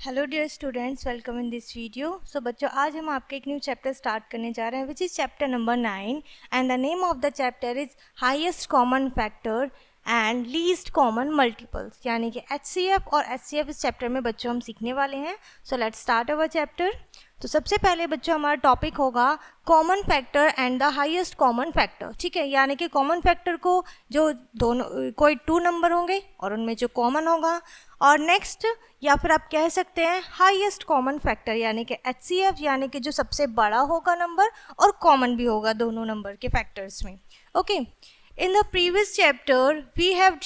Hello dear students, welcome in this video. So बच्चों, आज हम आपके एक न्यू चैप्टर स्टार्ट करने जा रहे हैं which is chapter number 9 and the name of the chapter is highest common factor and least common multiples, यानी कि HCF और HCF इस चैप्टर में बच्चों हम सीखने वाले हैं। So let's start our chapter. तो सबसे पहले बच्चों हमारा टॉपिक होगा common factor and the highest common factor. ठीक है, यानी कि कॉमन फैक्टर को जो दोनों कोई 2 नंबर होंगे और उनमें जो कॉमन होगा, और नेक्स्ट या फिर आप कह सकते हैं हाईएस्ट कॉमन फैक्टर यानी कि HCF, यानी कि जो सबसे बड़ा होगा नंबर और कॉमन भी होगा दोनों नंबर के फैक्टर्स में। Okay, in the previous chapter we have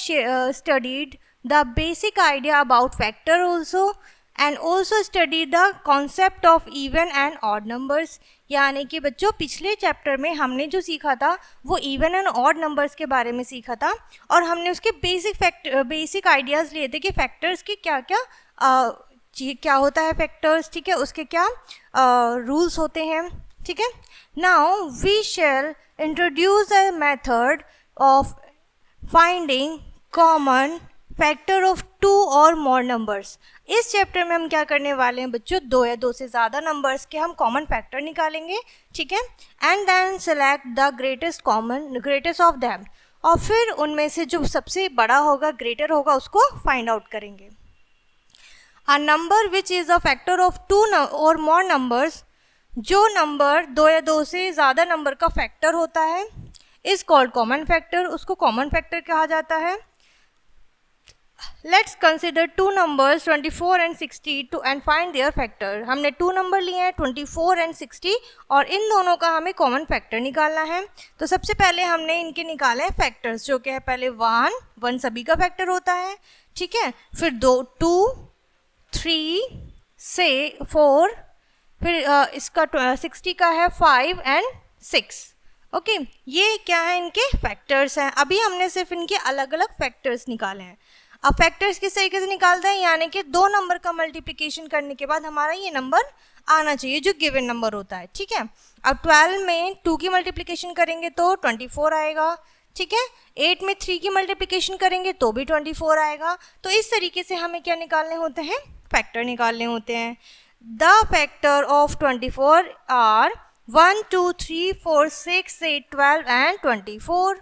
studied the basic idea about factor also and also study the concept of even and odd numbers. यानी कि बच्चों पिछले चैप्टर में हमने जो सीखा था वो इवन एंड ऑड नंबर्स के बारे में सीखा था, और हमने उसके बेसिक आइडियाज़ लिए थे कि फैक्टर्स के क्या क्या होता है फैक्टर्स, ठीक है, उसके क्या रूल्स होते हैं। ठीक है, now we shall introduce a method of finding common factor of 2 और मोर नंबर्स। इस चैप्टर में हम क्या करने वाले हैं बच्चों, 2 या 2 से ज़्यादा नंबर्स के हम कॉमन फैक्टर निकालेंगे। ठीक है, and then select the greatest of them, और फिर उनमें से जो सबसे बड़ा होगा, ग्रेटर होगा, उसको फाइंड आउट करेंगे। A number which is a factor of 2 और मोर नंबर्स, जो नंबर 2 या 2 से ज़्यादा नंबर का फैक्टर होता है, इज़ कॉल्ड कॉमन फैक्टर, उसको कॉमन फैक्टर कहा जाता है। Let's consider 2 numbers 24 and 60 to and find their factor. हमने 2 नंबर लिए हैं 24 एंड 60, और इन दोनों का हमें कॉमन फैक्टर निकालना है। तो सबसे पहले हमने इनके निकाले हैं फैक्टर्स, जो कि है पहले 1 सभी का फैक्टर होता है। ठीक है, फिर 2 3 से 4, फिर इसका 60 का है 5 एंड 6। ओके, ये क्या है, इनके फैक्टर्स हैं। अभी हमने सिर्फ इनके अलग अलग फैक्टर्स निकाले हैं। अब फैक्टर्स किस तरीके से निकालते हैं, यानी कि 2 नंबर का मल्टीप्लिकेशन करने के बाद हमारा ये नंबर आना चाहिए जो गिवन नंबर होता है। ठीक है, अब 12 में 2 की मल्टीप्लिकेशन करेंगे तो 24 आएगा। ठीक है, 8 में 3 की मल्टीप्लिकेशन करेंगे तो भी 24 आएगा। तो इस तरीके से हमें क्या निकालने होते हैं, फैक्टर निकालने होते हैं। The factor of 24 are 1 2 3 4 6 8 12 and 24,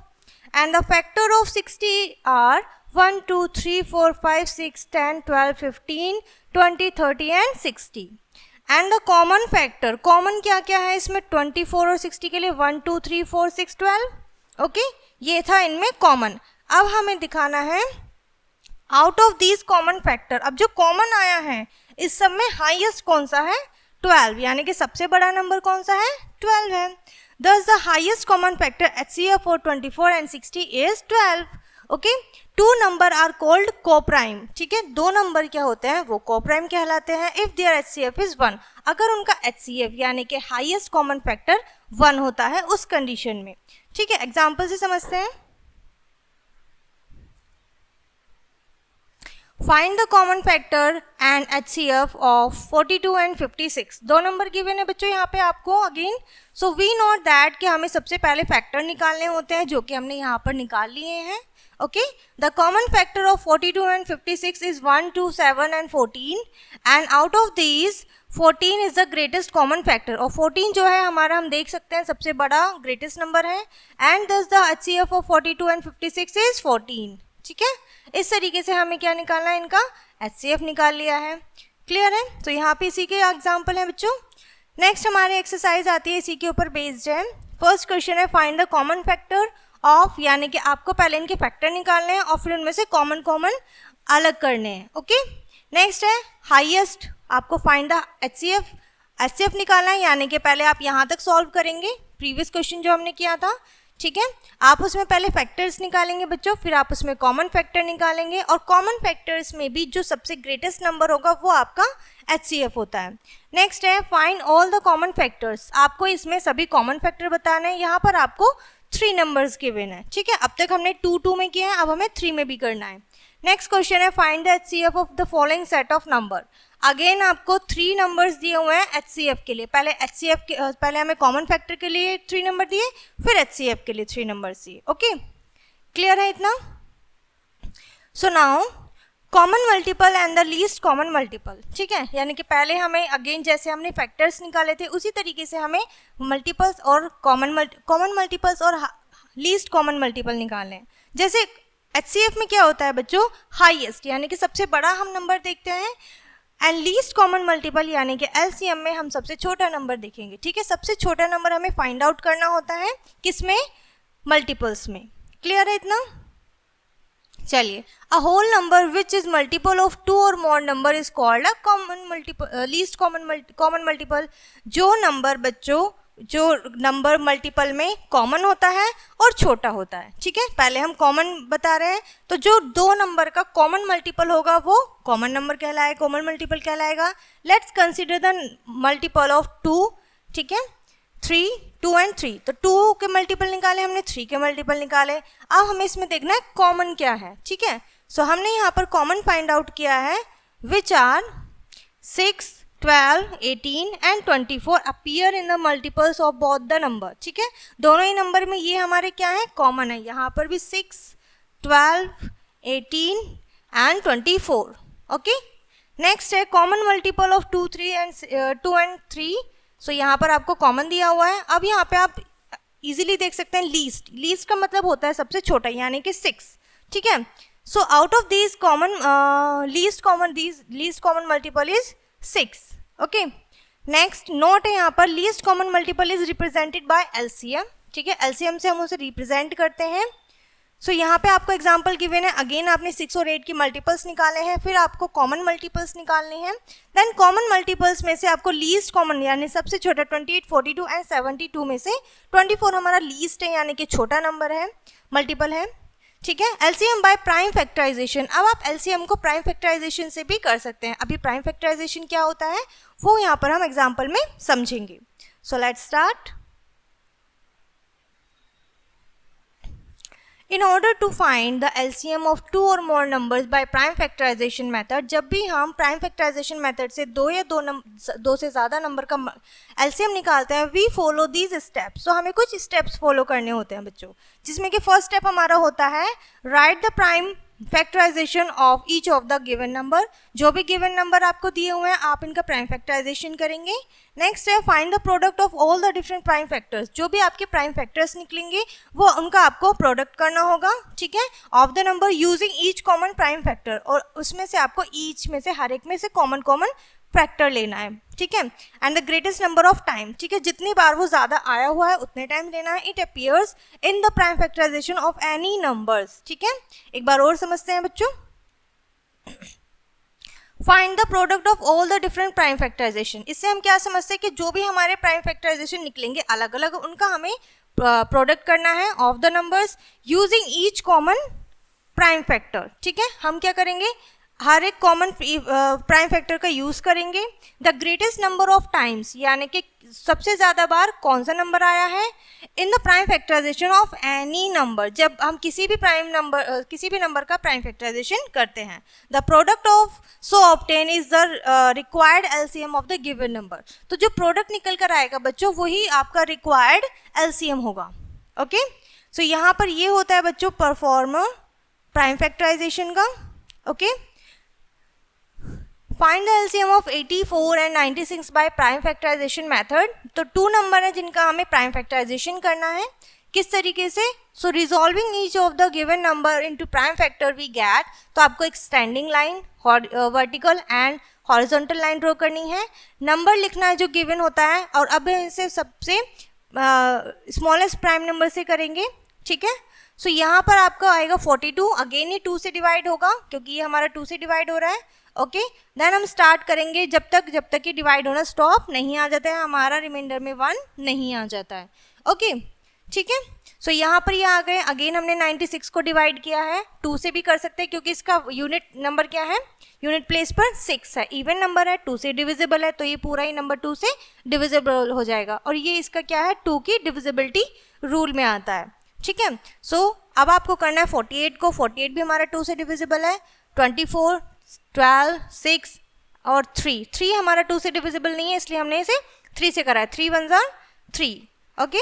and the factor of 60 are 1 2 3 4 5 6 10 12 15 20 30 and 60। And the common factor, common क्या क्या है इसमें, 24 और 60 के लिए 1 2 3 4 6 12। ओके, ये था इनमें कॉमन। अब हमें दिखाना है out of these common factor, अब जो कॉमन आया है इस सब में हाईएस्ट कौन सा है, 12, यानी कि सबसे बड़ा नंबर कौन सा है, 12 है। Thus the highest common factor HCF for 24 and 60 is 12. Okay, 2 number are called coprime. ठीक है, 2 नंबर क्या होते हैं, वो कोप्राइम कहलाते हैं इफ देयर HCF इज 1, अगर उनका HCF यानी कि हाईएस्ट कॉमन फैक्टर 1 होता है उस कंडीशन में। ठीक है, एग्जाम्पल से समझते हैं। Find the common factor and HCF of 42 and 56। 2 number given है बच्चों यहाँ पे आपको again. So we note that कि हमें सबसे पहले फैक्टर निकालने होते हैं, जो कि हमने यहाँ पर निकाल लिए हैं। Okay, the common factor of 42 and 56 is 1 2 7 and 14, and out of these 14 is the greatest common factor, और 14 जो है हमारा, हम देख सकते हैं सबसे बड़ा ग्रेटेस्ट नंबर है, एंड दस the HCF of 42 and 56 is 14। ठीक है, इस तरीके से हमें क्या निकालना है, इनका HCF निकाल लिया है। क्लियर है, तो यहाँ पे इसी के एग्जाम्पल हैं बच्चों। नेक्स्ट हमारी एक्सरसाइज आती है, इसी के ऊपर बेस्ड है। फर्स्ट क्वेश्चन है find the common factor of, यानी कि आपको पहले इनके फैक्टर निकालने हैं और फिर उनमें से कॉमन अलग करने हैं। ओके, नेक्स्ट है हाईएस्ट, आपको फाइंड द HCF निकालना है, यानी कि पहले आप यहाँ तक सॉल्व करेंगे प्रीवियस क्वेश्चन जो हमने किया था। ठीक है, आप उसमें पहले फैक्टर्स निकालेंगे बच्चों, फिर आप उसमें कॉमन फैक्टर निकालेंगे, और कॉमन फैक्टर्स में भी जो सबसे ग्रेटेस्ट नंबर होगा वो आपका HCF होता है। नेक्स्ट है find all the common factors, आपको इसमें सभी कॉमन फैक्टर बताने हैं। यहाँ पर आपको 3 नंबर्स गिवन है। ठीक है, अब तक हमने 2 2 में किया है, अब हमें 3 में भी करना है। नेक्स्ट क्वेश्चन है find the HCF of the following set of number. Again आपको 3 नंबर्स दिए हुए हैं HCF के लिए, पहले हमें कॉमन फैक्टर के लिए 3 नंबर दिए, फिर HCF के लिए 3 नंबर दिए। ओके, क्लियर है इतना। So now common multiple and the least common multiple, ठीक है, यानी कि पहले हमें अगेन जैसे हमने फैक्टर्स निकाले थे उसी तरीके से हमें मल्टीपल्स और कॉमन मल्टीपल्स और लीस्ट कॉमन मल्टीपल निकालने हैं। जैसे HCF में क्या होता है बच्चों, हाईएस्ट यानी कि सबसे बड़ा हम नंबर देखते हैं, एंड लीस्ट कॉमन मल्टीपल यानी कि LCM में हम सबसे छोटा नंबर देखेंगे, ठीक है। सबसे छोटा नंबर हमें फाइंड आउट करना होता है किसमें, मल्टीपल्स में। क्लियर है इतना? चलिए, a whole number which is multiple of 2 और more number is called a common multiple, least common multiple. जो नंबर बच्चों, जो नंबर मल्टीपल में कॉमन होता है और छोटा होता है, ठीक है। पहले हम कॉमन बता रहे हैं, तो जो दो नंबर का कॉमन मल्टीपल होगा वो कॉमन नंबर कहलाएगा, कॉमन मल्टीपल कहलाएगा। Let's consider the multiple of 2, ठीक है, 3, 2 एंड 3। तो 2 के मल्टीपल निकाले हमने, 3 के मल्टीपल निकाले। अब हमें इसमें देखना है कॉमन क्या है, ठीक है। सो हमने यहाँ पर कॉमन फाइंड आउट किया है, which are 6, 12, 18 and 24 appear in the multiples of both the number, ठीक है। दोनों ही नंबर में ये हमारे क्या है, कॉमन है। यहाँ पर भी 6, 12, 18 एंड 24, ओके। नेक्स्ट है कॉमन मल्टीपल ऑफ 2 एंड 3। सो यहाँ पर आपको कॉमन दिया हुआ है। अब यहाँ पे आप इजीली देख सकते हैं लीस्ट का मतलब होता है सबसे छोटा, यानी कि 6, ठीक है। So out of these common least common multiple is 6, okay. Next note है यहाँ पर, least common multiple is represented by LCM, ठीक है। LCM से हम उसे रिप्रेजेंट करते हैं। सो यहाँ पे आपको एग्जांपल गिवन है, अगेन आपने 6 और 8 की मल्टीपल्स निकाले हैं, फिर आपको कॉमन मल्टीपल्स निकालने हैं। देन कॉमन मल्टीपल्स में से आपको लीस्ट कॉमन यानी सबसे छोटा 28, 42 एंड 72 में से 24 हमारा लीस्ट है, यानी कि छोटा नंबर है, मल्टीपल है, ठीक है। LCM by prime factorisation. अब आप LCM को प्राइम फैक्टराइजेशन से भी कर सकते हैं। अभी प्राइम फैक्टराइजेशन क्या होता है वो यहाँ पर हम एग्जाम्पल में समझेंगे। So let's start. In order to find the LCM of 2 or more numbers by prime factorization method, जब भी हम प्राइम फैक्टराइजेशन मेथड से दो से ज़्यादा नंबर का LCM निकालते हैं, वी फॉलो दीज स्टेप्स। तो हमें कुछ स्टेप्स फॉलो करने होते हैं बच्चों, जिसमें कि फर्स्ट स्टेप हमारा होता है write the prime factorisation of each of the given number. जो भी गिवन नंबर आपको दिए हुए हैं आप इनका प्राइम फैक्टराइजेशन करेंगे। नेक्स्ट है find the product of all the different prime factors. जो भी आपके प्राइम फैक्टर्स निकलेंगे वो उनका आपको प्रोडक्ट करना होगा, ठीक है, of the number using each common prime factor. और उसमें से आपको ईच में से, हर एक में से कॉमन फैक्टर लेना है, ठीक है। And the greatest number of time, ठीक है, जितनी बार वो ज़्यादा आया हुआ है उतने टाइम लेना है। It appears in the prime factorisation of any numbers, ठीक है। एक बार और समझते हैं बच्चों। Find the product of all the different prime factorisation. इससे हम क्या समझते हैं कि जो भी हमारे प्राइम फैक्टराइजेशन निकलेंगे अलग अलग, उनका हमें प्रोडक्ट करना है of the numbers using each common prime factor, ठीक है। हम क्या करेंगे, हर एक कॉमन प्राइम फैक्टर का यूज़ करेंगे। The greatest number of times, यानी कि सबसे ज़्यादा बार कौन सा नंबर आया है in the prime factorisation of any number, जब हम किसी भी नंबर का प्राइम फैक्टराइजेशन करते हैं। The product of so obtain is the required LCM of the given number. तो जो प्रोडक्ट निकल कर आएगा बच्चों वही आपका रिक्वायर्ड LCM होगा, ओके। सो यहाँ पर ये होता है बच्चों परफॉर्मर प्राइम फैक्टराइजेशन का, okay. Find the LCM of 84 and 96 by prime factorisation method. तो 2 नंबर है जिनका हमें प्राइम फैक्टराइजेशन करना है। किस तरीके से, so resolving each of the given number into prime factor we get. तो आपको एक standing line, vertical and horizontal line draw करनी है, नंबर लिखना है जो गिवन होता है, और अब इसे सबसे स्मॉलेस्ट प्राइम नंबर से करेंगे, ठीक है। सो यहाँ पर आपका आएगा 42, अगेन ये 2 से डिवाइड होगा क्योंकि ये हमारा 2 से डिवाइड हो रहा है, ओके। देन हम स्टार्ट करेंगे जब तक ये डिवाइड होना स्टॉप नहीं आ जाता है, हमारा रिमाइंडर में 1 नहीं आ जाता है, ओके, ठीक है। सो यहाँ पर ये आ गए। अगेन हमने 96 को डिवाइड किया है, 2 से भी कर सकते हैं क्योंकि इसका यूनिट नंबर क्या है, यूनिट प्लेस पर 6 है, इवन नंबर है, 2 से डिविजिबल है, तो ये पूरा ही नंबर 2 से डिविजिबल हो जाएगा। और ये इसका क्या है, 2 की डिविजिबिलिटी रूल में आता है, ठीक है। सो अब आपको करना है 48 को, 48 भी हमारा 2 से डिविजिबल है, 24, 12, 6 और 3 हमारा 2 से डिविजिबल नहीं है, इसलिए हमने इसे 3 से करा है। 3 1 3, ओके,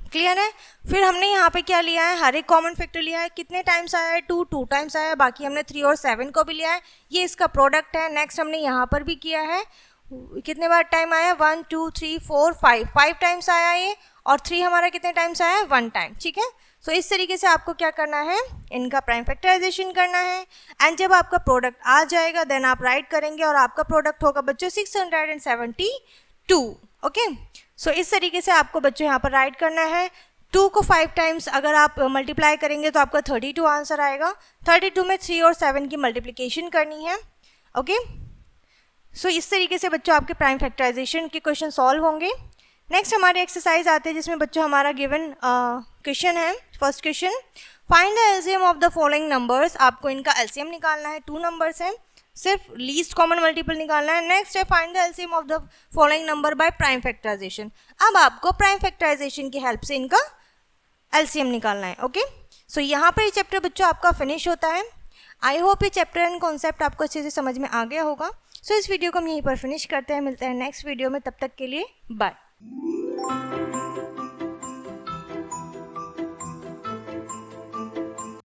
क्लियर है। फिर हमने यहाँ पे क्या लिया है, हर एक कॉमन फैक्टर लिया है। कितने टाइम्स आया है, 2 टाइम्स आया है, बाकी हमने 3 और 7 को भी लिया है। ये इसका प्रोडक्ट है। नेक्स्ट हमने यहाँ पर भी किया है, कितने बार टाइम आया, 1 2 3 4 5 टाइम्स आया ये, और 3 हमारा कितने टाइम्स आया है, 1 टाइम। ठीक है। सो इस तरीके से आपको क्या करना है, इनका प्राइम फैक्टराइजेशन करना है। एंड जब आपका प्रोडक्ट आ जाएगा देन आप राइट करेंगे और आपका प्रोडक्ट होगा बच्चों 672। ओके। सो इस तरीके से आपको बच्चों यहाँ पर राइट करना है। 2 को 5 टाइम्स अगर आप मल्टीप्लाई करेंगे तो आपका 32 आंसर आएगा। 32 में 3 और 7 की मल्टीप्लिकेशन करनी है। ओके। सो इस तरीके से बच्चों आपके प्राइम फैक्टराइजेशन के क्वेश्चन सॉल्व होंगे। नेक्स्ट हमारे एक्सरसाइज आते हैं जिसमें बच्चों हमारा गिवन क्वेश्चन है। First question, find the LCM of the following numbers. आपको इनका एलसीएम निकालना है। 2 नंबर्स हैं, सिर्फ लीस्ट कॉमन मल्टीपल निकालना है। नेक्स्ट है find the LCM of the following number by prime factorisation. अब आपको प्राइम फैक्टराइजेशन की हेल्प से इनका एलसीएम निकालना है। ओके। सो यहाँ पर ये चैप्टर बच्चों आपका फिनिश होता है। आई होप ये चैप्टर एंड कॉन्सेप्ट आपको अच्छे से समझ में आ गया होगा। सो इस वीडियो को हम यहीं पर फिनिश करते हैं। मिलते हैं नेक्स्ट वीडियो में, तब तक के लिए बाय।